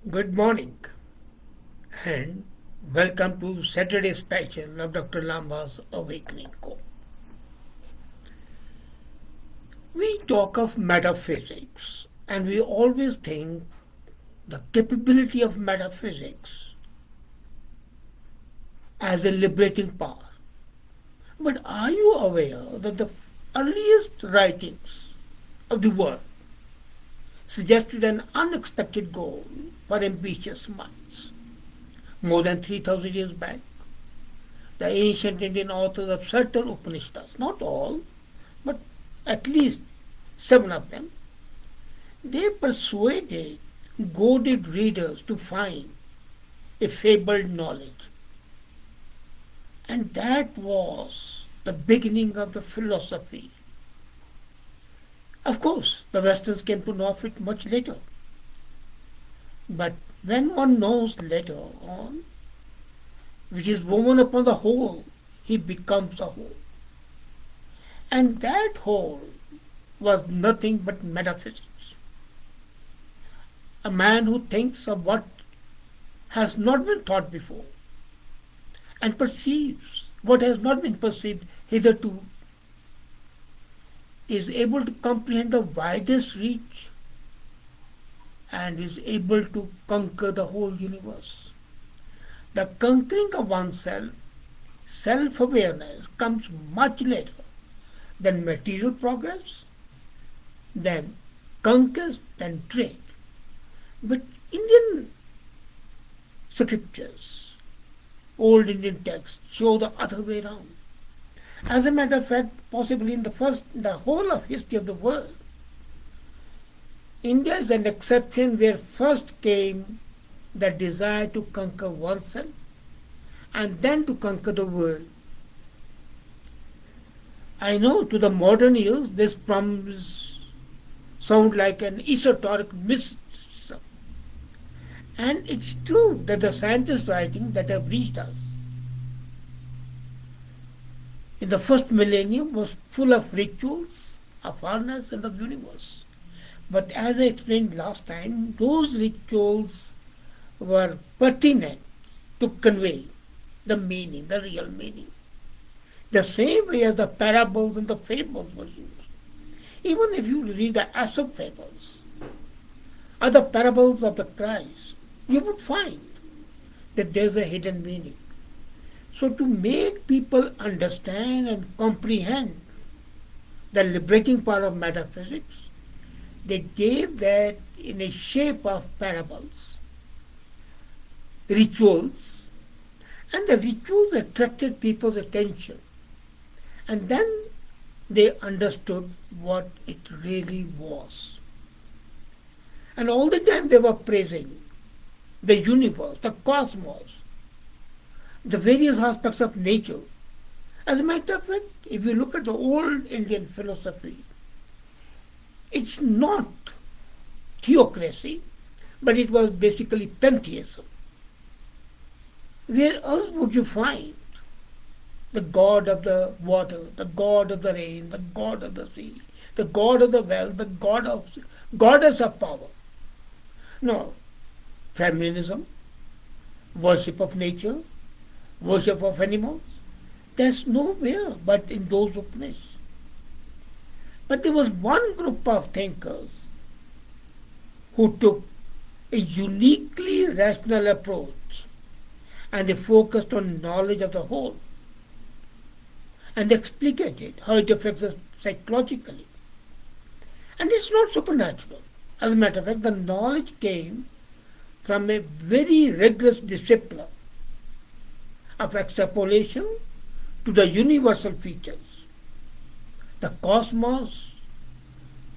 Good morning and welcome to Saturday's special of Dr. Lamba's Awakening Call. We talk of metaphysics and we always think the capability of metaphysics as a liberating power. But are you aware that the earliest writings of the world suggested an unexpected goal for ambitious minds? More than 3,000 years back, the ancient Indian authors of certain Upanishads, not all, but at least seven of them, they persuaded, goaded readers to find a fabled knowledge. And that was the beginning of the philosophy. Of course, the Westerns came to know of it much later. But when one knows later on, which is woven upon the whole, he becomes a whole. And that whole was nothing but metaphysics. A man who thinks of what has not been thought before and perceives what has not been perceived hitherto is able to comprehend the widest reach and is able to conquer the whole universe. The conquering of oneself, self awareness, comes much later than material progress, than conquest, than trade. But Indian scriptures, old Indian texts, show the other way around. As a matter of fact, possibly in the whole of history of the world, India is an exception where first came the desire to conquer oneself and then to conquer the world. I know to the modern ears this promise sound like an esoteric mysticism. And it's true that the scientists writing that have reached us in the first millennium was full of rituals, of awareness and of universe. But as I explained last time, those rituals were pertinent to convey the meaning, the real meaning. The same way as the parables and the fables were used. Even if you read the Aesop fables or the parables of the Christ, you would find that there's a hidden meaning. So to make people understand and comprehend the liberating power of metaphysics, they gave that in a shape of parables, rituals, and the rituals attracted people's attention. And then they understood what it really was. And all the time they were praising the universe, the cosmos, the various aspects of nature. As a matter of fact, if you look at the old Indian philosophy, it's not theocracy, but it was basically pantheism. Where else would you find the god of the water, the god of the rain, the god of the sea, the god of the well, the goddess of power? No, feminism, worship of nature, worship of animals. There's nowhere but in those Upanishads. But there was one group of thinkers who took a uniquely rational approach and they focused on knowledge of the whole and they explicated how it affects us psychologically. And it's not supernatural. As a matter of fact, the knowledge came from a very rigorous discipline of extrapolation to the universal features. The cosmos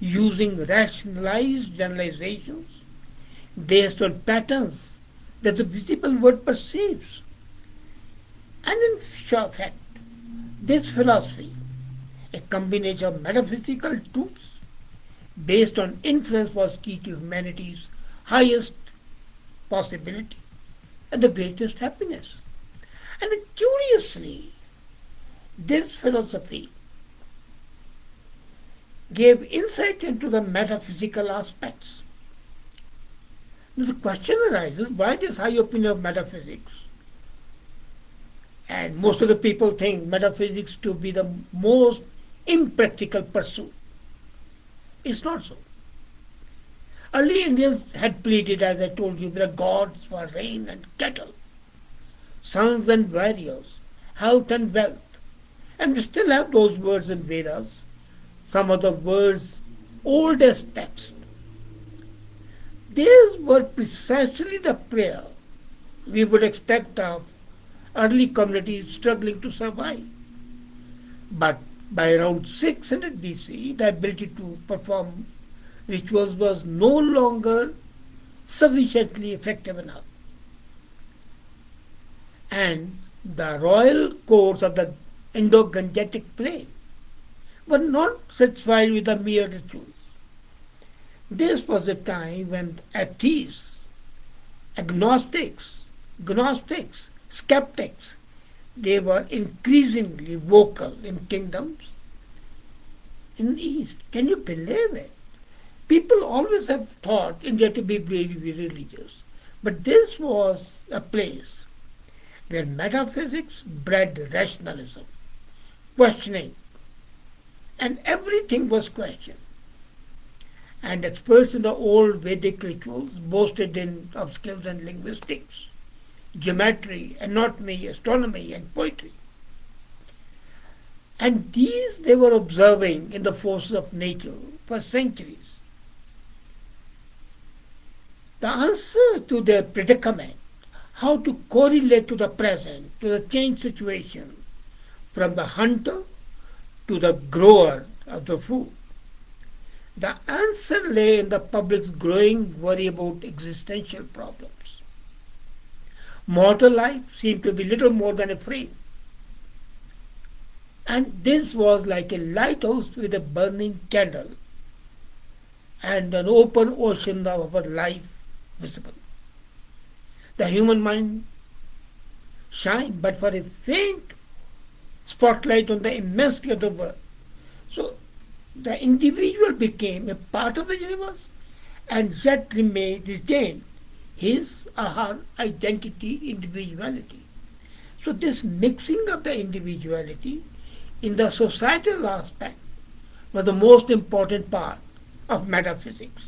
using rationalized generalizations based on patterns that the visible world perceives. And in fact, this philosophy, a combination of metaphysical truths based on inference, was key to humanity's highest possibility and the greatest happiness. And curiously, this philosophy gave insight into the metaphysical aspects. Now the question arises, why this high opinion of metaphysics? And most of the people think metaphysics to be the most impractical pursuit. It's not so. Early Indians had pleaded, as I told you, with the gods for rain and cattle, sons and warriors, health and wealth. And we still have those words in Vedas, some of the words oldest text. These were precisely the prayer we would expect of early communities struggling to survive. But by around 600 BC, the ability to perform rituals was no longer sufficiently effective enough. And the royal courts of the Indo-Gangetic plain were not satisfied with the mere rituals. This was the time when atheists, agnostics, gnostics, skeptics, they were increasingly vocal in kingdoms in the East. Can you believe it? People always have thought India to be very, very religious. But this was a place where metaphysics bred rationalism, questioning, and everything was questioned. And experts in the old Vedic rituals boasted of skills in linguistics, geometry, anatomy, astronomy, and poetry. And these they were observing in the forces of nature for centuries. The answer to their predicament, how to correlate to the present, to the changed situation, from the hunter to the grower of the food, the answer lay in the public's growing worry about existential problems. Mortal life seemed to be little more than a frame. And this was like a lighthouse with a burning candle and an open ocean of our life visible. The human mind shined but for a faint spotlight on the immensity of the world. So the individual became a part of the universe and yet retained his or her identity, individuality. So this mixing of the individuality in the societal aspect was the most important part of metaphysics,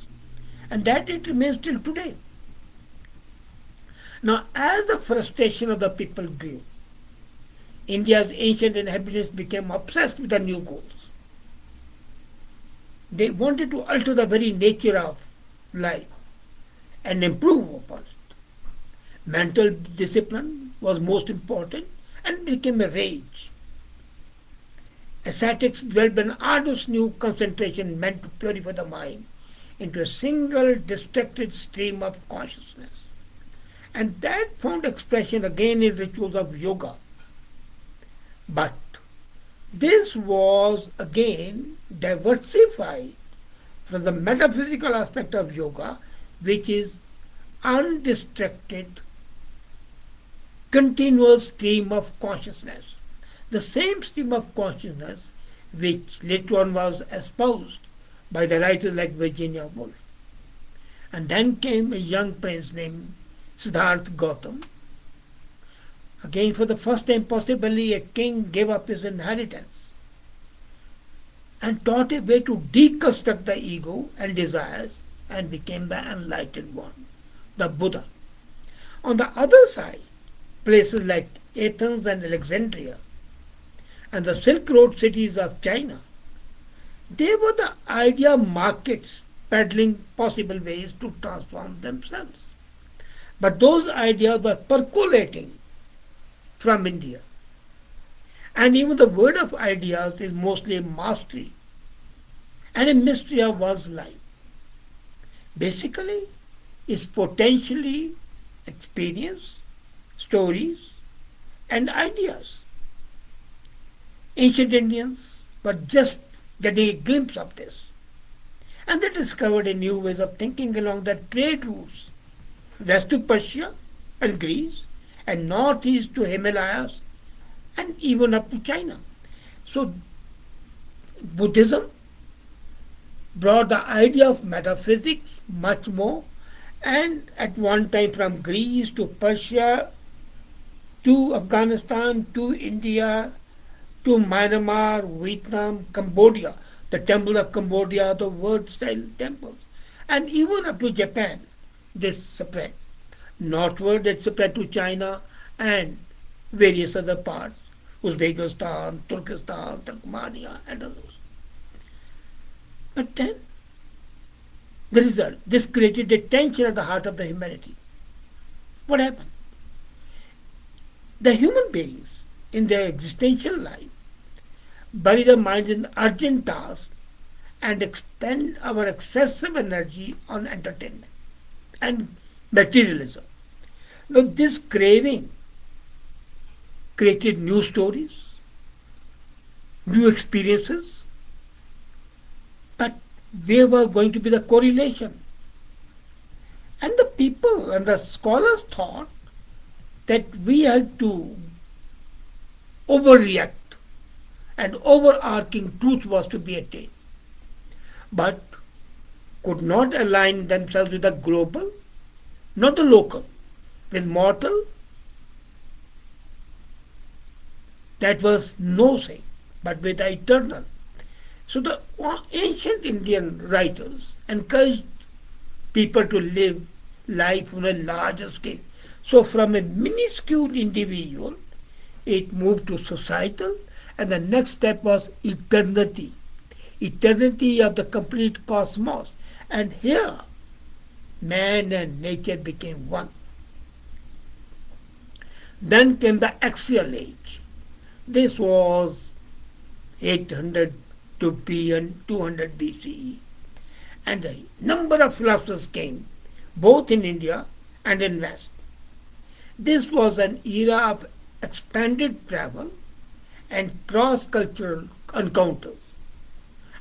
and that it remains till today. Now, as the frustration of the people grew, India's ancient inhabitants became obsessed with the new goals. They wanted to alter the very nature of life and improve upon it. Mental discipline was most important and became a rage. Ascetics developed an arduous new concentration meant to purify the mind into a single distracted stream of consciousness. And that found expression again in rituals of yoga. But this was again diversified from the metaphysical aspect of yoga, which is undistracted, continuous stream of consciousness. The same stream of consciousness which later on was espoused by the writers like Virginia Woolf. And then came a young prince named Siddhartha Gautam. Again, for the first time possibly, a king gave up his inheritance and taught a way to deconstruct the ego and desires and became the enlightened one, the Buddha. On the other side, places like Athens and Alexandria and the Silk Road cities of China, they were the idea markets peddling possible ways to transform themselves. But those ideas were percolating from India. And even the word of ideas is mostly a mastery and a mystery of one's life. Basically, it's potentially experience, stories, and ideas. Ancient Indians were just getting a glimpse of this. And they discovered a new ways of thinking along the trade routes, west to Persia and Greece, and northeast to Himalayas, and even up to China. So Buddhism brought the idea of metaphysics much more And at one time from Greece to Persia to Afghanistan to India to Myanmar, Vietnam, Cambodia, the temple of Cambodia, the world style temples, and even up to Japan, this spread. Northward it spread to China and various other parts, Uzbekistan, Turkestan, Turkmenia, and others. But then the result, this created a tension at the heart of the humanity. What happened? The human beings in their existential life bury their minds in urgent tasks and expend our excessive energy on entertainment and materialism. Now, this craving created new stories, new experiences, but where was going to be the correlation? And the people and the scholars thought that we had to overreact and overarching truth was to be attained, but could not align themselves with the global, not the local, with mortal. That was no say, but with the eternal. So the ancient Indian writers encouraged people to live life on a larger scale. So from a minuscule individual, it moved to societal, and the next step was eternity. Eternity of the complete cosmos. And here, man and nature became one. Then came the axial age. This was 800 to 200 BCE. And a number of philosophers came, both in India and in West. This was an era of expanded travel and cross-cultural encounters.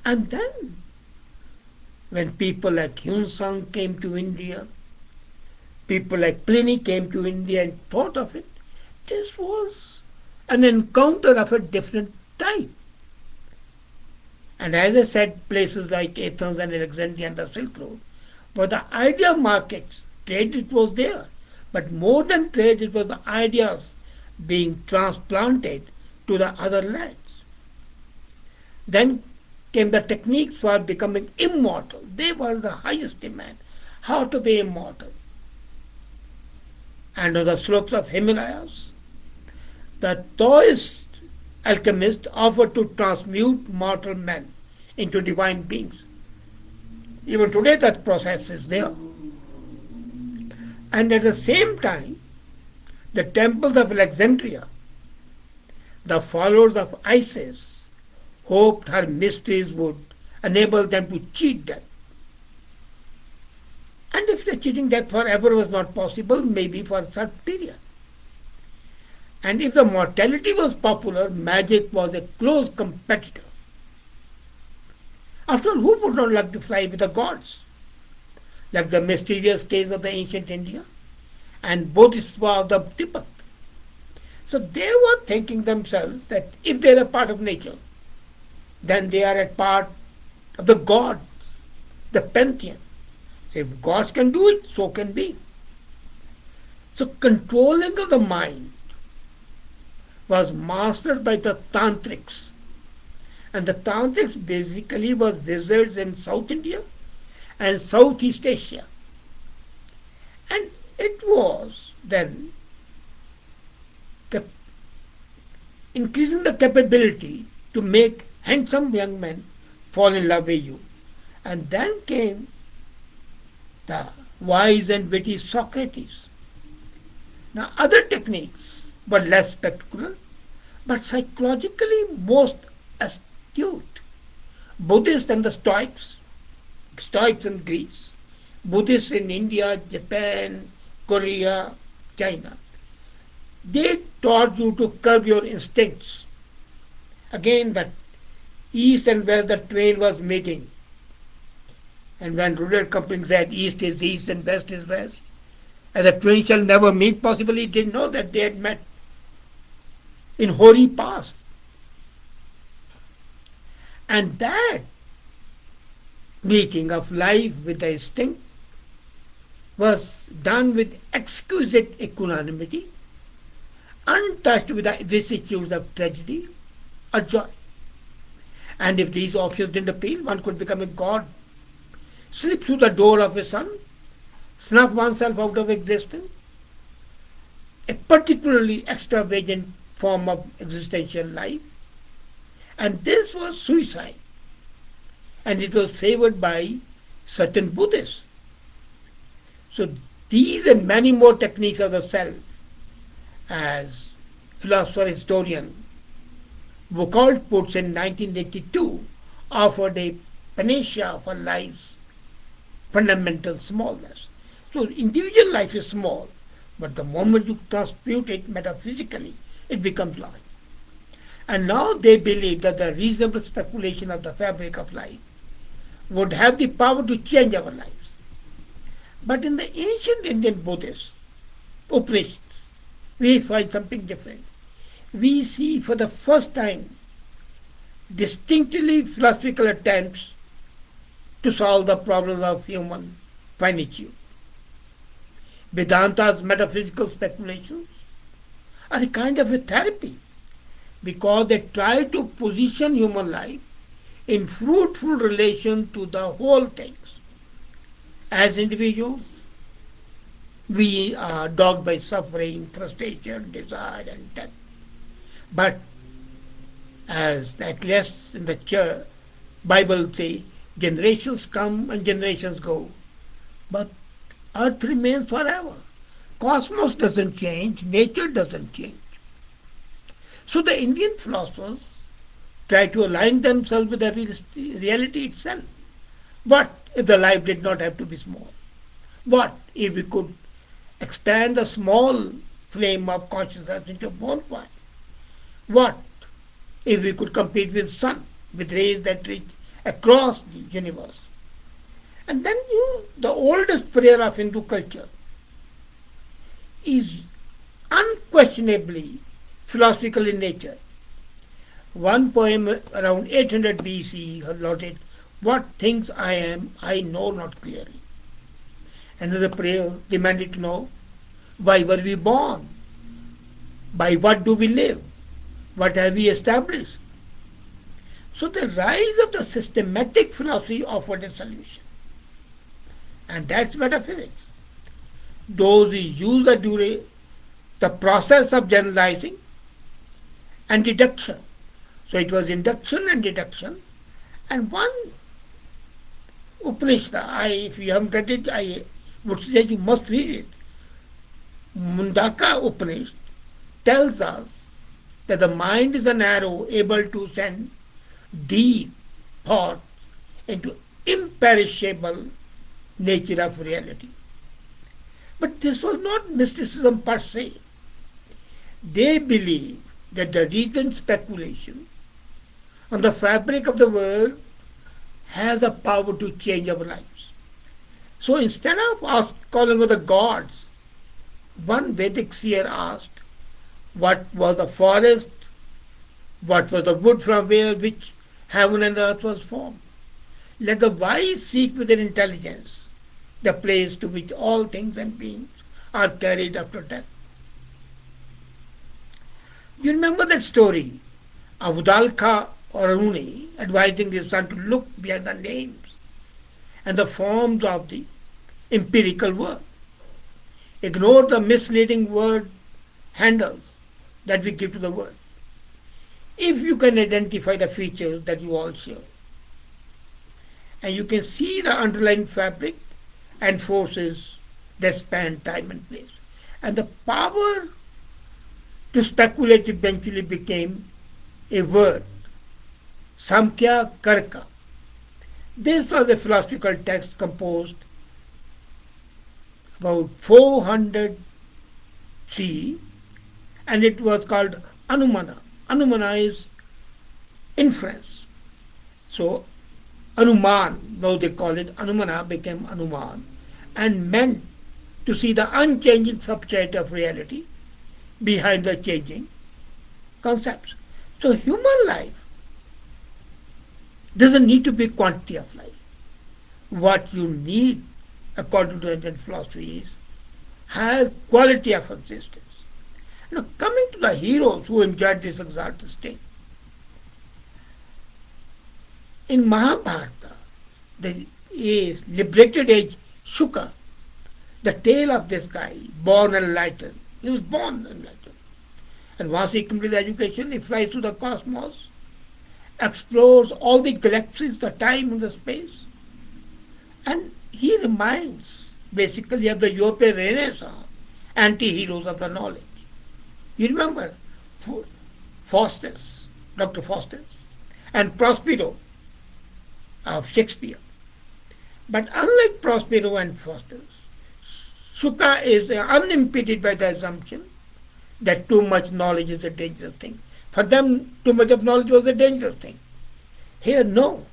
And then, when people like Hyun Sung came to India, people like Pliny came to India and thought of it, this was an encounter of a different type. And as I said, places like Athens and Alexandria and the Silk Road, but the idea of markets, trade, it was there. But more than trade, it was the ideas being transplanted to the other lands. Then came the techniques for becoming immortal. They were the highest demand. How to be immortal. And on the slopes of Himalayas, the Taoist alchemist offered to transmute mortal men into divine beings. Even today that process is there. And at the same time, the temples of Alexandria, the followers of Isis, hoped her mysteries would enable them to cheat death. And if the cheating death forever was not possible, maybe for a certain period. And if the mortality was popular, magic was a close competitor. After all, who would not like to fly with the gods? Like the mysterious case of the ancient India and Bodhisattva of the Tibet. So they were thinking themselves that if they are a part of nature, then they are a part of the gods, the pantheon. So if gods can do it, so can we. So controlling of the mind was mastered by the tantrics. And the tantrics basically was wizards in South India and Southeast Asia. And it was then increasing the capability to make handsome young men fall in love with you. And then came the wise and witty Socrates. Now other techniques were less spectacular, but psychologically most astute. Buddhists and the Stoics in Greece, Buddhists in India, Japan, Korea, China. They taught you to curb your instincts. Again, the East and West, the twain was meeting. And when Rudyard Kipling said East is East and West is West, and the twain shall never meet, possibly he didn't know that they had met in hoary past. And that meeting of life with the instinct was done with exquisite equanimity, untouched with the vicissitudes of tragedy or joy. And if these options didn't appeal, one could become a god, slip through the door of a sun, snuff oneself out of existence, a particularly extravagant form of existential life. And this was suicide. And it was favored by certain Buddhists. So these and many more techniques of the self, as philosopher historian Foucault puts in 1982, offered a panacea for life's fundamental smallness. So individual life is small, but the moment you transmute it metaphysically, it becomes large. And now they believe that the reasonable speculation of the fabric of life would have the power to change our lives. But in the ancient Indian Buddhist Upanishads, we find something different. We see for the first time distinctly philosophical attempts to solve the problems of human finitude. Vedanta's metaphysical speculations are a kind of a therapy because they try to position human life in fruitful relation to the whole things. As individuals, we are dogged by suffering, frustration, desire, and death. But as the ecclesiastics in the church, Bible say, generations come and generations go, but earth remains forever. Cosmos doesn't change, nature doesn't change. So the Indian philosophers try to align themselves with the reality itself. What if the life did not have to be small? What if we could expand the small flame of consciousness into a bonfire? What if we could compete with sun, with rays that reach across the universe? And then the oldest prayer of Hindu culture is unquestionably philosophical in nature. One poem around 800 BC allotted, "What things I am, I know not clearly." Another prayer demanded to know, why were we born? By what do we live? What have we established? So the rise of the systematic philosophy offered a solution. And that's metaphysics. Those who use the process of generalizing and deduction. So it was induction and deduction. And one Upanishad, if you haven't read it, I would suggest you must read it. Mundaka Upanishad tells us that the mind is an arrow able to send deep thoughts into imperishable nature of reality. But this was not mysticism per se. They believe that the reasoned speculation on the fabric of the world has a power to change our lives. So instead of calling on the gods, one Vedic seer asked, what was the forest? What was the wood from which heaven and earth was formed? Let the wise seek with their intelligence the place to which all things and beings are carried after death. You remember that story of Udalka or Aruni advising his son to look beyond the names and the forms of the empirical world. Ignore the misleading word handles that we give to the word. If you can identify the features that you all share, and you can see the underlying fabric and forces that span time and place. And the power to speculate eventually became a word, Samkhya Karka. This was a philosophical text composed about 400 CE, and it was called Anumana. Anumana is inference. So Anuman, now they call it Anumana, became Anuman, and meant to see the unchanging substrate of reality behind the changing concepts. So human life doesn't need to be quantity of life. What you need according to Indian philosophy, is higher quality of existence. Now, coming to the heroes who enjoyed this exalted state, in Mahabharata, there is liberated age Shuka, the tale of this guy, born enlightened. He was born enlightened. And once he completes education, he flies to the cosmos, explores all the galaxies, the time and the space, and he reminds basically of the European Renaissance anti-heroes of the knowledge. You remember Faustus, Dr. Faustus, and Prospero of Shakespeare. But unlike Prospero and Faustus, Shuka is unimpeded by the assumption that too much knowledge is a dangerous thing. For them, too much of knowledge was a dangerous thing. Here, no.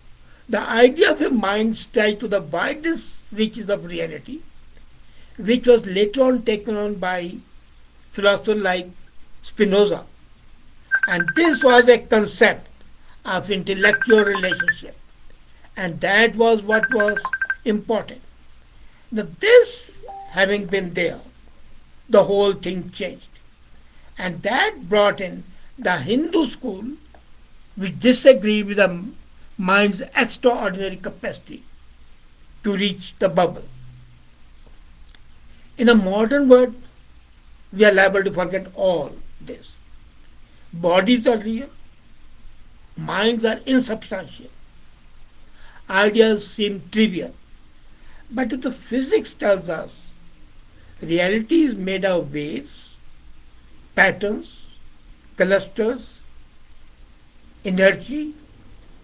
The idea of a mind tied to the widest reaches of reality, which was later on taken on by philosophers like Spinoza. And this was a concept of intellectual relationship. And that was what was important. Now, this having been there, the whole thing changed. And that brought in the Hindu school, which disagreed with the mind's extraordinary capacity to reach the bubble. In a modern world, we are liable to forget all this. Bodies are real, minds are insubstantial, ideas seem trivial. But if the physics tells us reality is made of waves, patterns, clusters, energy,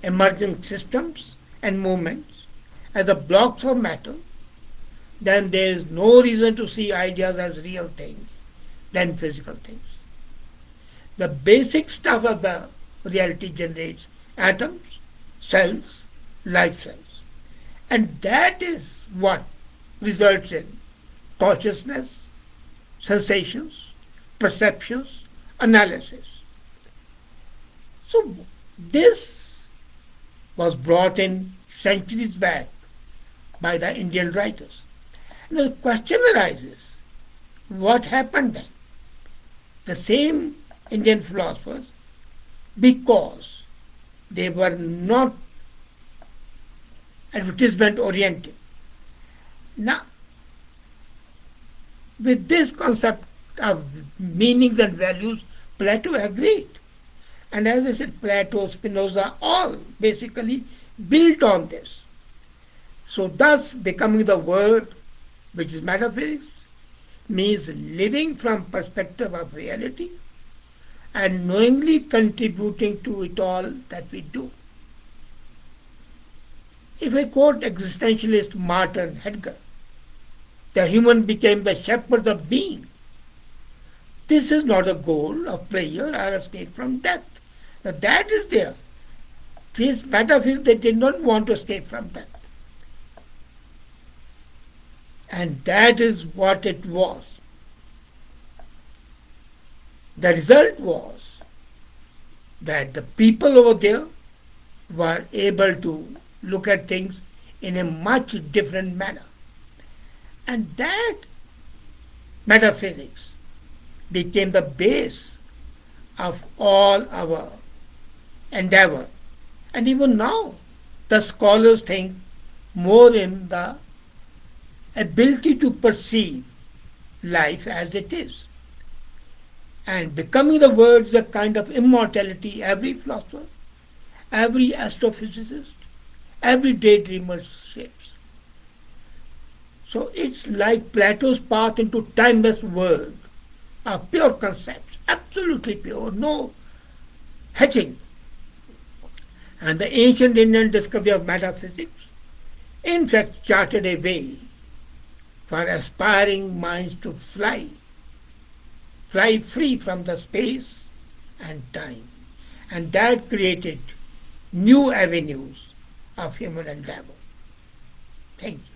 emerging systems, and movements as the blocks of matter, then there is no reason to see ideas as real things than physical things. The basic stuff of the reality generates atoms, cells, life cells. And that is what results in consciousness, sensations, perceptions, analysis. So this was brought in centuries back by the Indian writers. Now the question arises, what happened then? The same Indian philosophers, because they were not advertisement oriented. Now, with this concept of meanings and values, Plato agreed. And as I said, Plato, Spinoza, all basically built on this. So thus becoming the word, which is metaphysics, means living from perspective of reality and knowingly contributing to it all that we do. If I quote existentialist Martin Heidegger, the human became the shepherds of being. This is not a goal of pleasure or escape from death. Now that is there. These metaphysics, they did not want to escape from death. And that is what it was. The result was that the people over there were able to look at things in a much different manner. And that metaphysics became the base of all our endeavor. And even now, the scholars think more in the ability to perceive life as it is. And becoming the word is a kind of immortality every philosopher, every astrophysicist, every daydreamer shapes. So it's like Plato's path into timeless world of pure concepts, absolutely pure, no hedging. And the ancient Indian discovery of metaphysics, in fact, charted a way for aspiring minds to fly free from the space and time. And that created new avenues of human endeavor. Thank you.